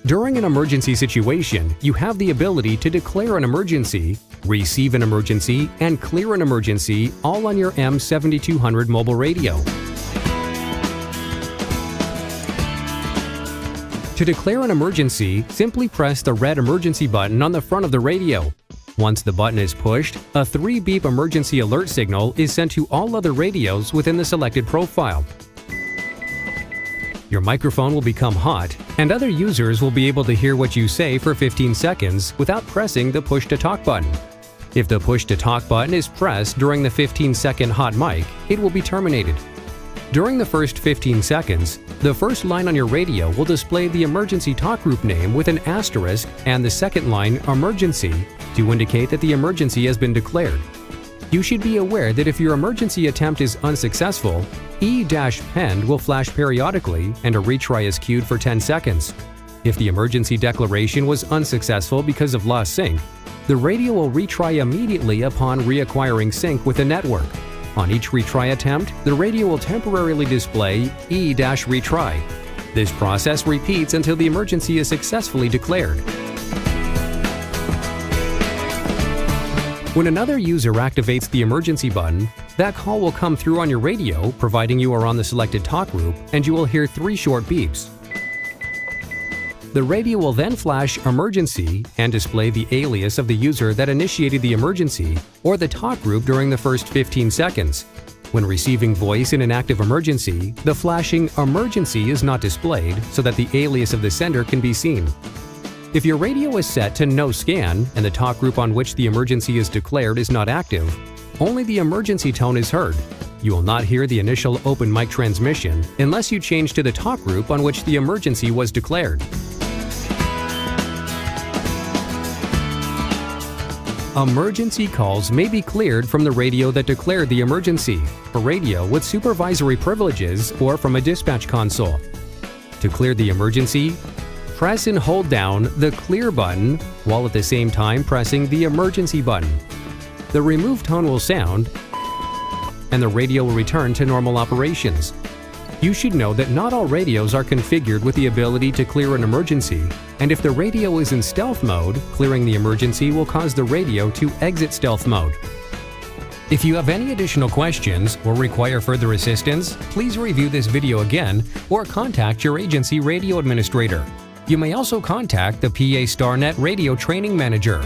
During an emergency situation, you have the ability to declare an emergency, receive an emergency, and clear an emergency all on your M7200 mobile radio. To declare an emergency, simply press the red emergency button on the front of the radio. Once the button is pushed, a 3-beep emergency alert signal is sent to all other radios within the selected profile. Your microphone will become hot, and other users will be able to hear what you say for 15 seconds without pressing the push-to-talk button. If the push-to-talk button is pressed during the 15-second hot mic, it will be terminated. During the first 15 seconds, the first line on your radio will display the emergency talk group name with an asterisk and the second line, emergency, to indicate that the emergency has been declared. You should be aware that if your emergency attempt is unsuccessful, E-pend will flash periodically and a retry is queued for 10 seconds. If the emergency declaration was unsuccessful because of lost sync, the radio will retry immediately upon reacquiring sync with the network. On each retry attempt, the radio will temporarily display E-retry. This process repeats until the emergency is successfully declared. When another user activates the emergency button, that call will come through on your radio, providing you are on the selected talk group, and you will hear 3 short beeps. The radio will then flash emergency and display the alias of the user that initiated the emergency or the talk group during the first 15 seconds. When receiving voice in an active emergency, the flashing emergency is not displayed so that the alias of the sender can be seen. If your radio is set to no scan and the talk group on which the emergency is declared is not active, only the emergency tone is heard. You will not hear the initial open mic transmission unless you change to the talk group on which the emergency was declared. Emergency calls may be cleared from the radio that declared the emergency, a radio with supervisory privileges, or from a dispatch console. To clear the emergency, press and hold down the clear button while at the same time pressing the emergency button. The remove tone will sound and the radio will return to normal operations. You should know that not all radios are configured with the ability to clear an emergency, and if the radio is in stealth mode, clearing the emergency will cause the radio to exit stealth mode. If you have any additional questions or require further assistance, please review this video again or contact your agency radio administrator. You may also contact the PA-STARNet Radio Training Manager.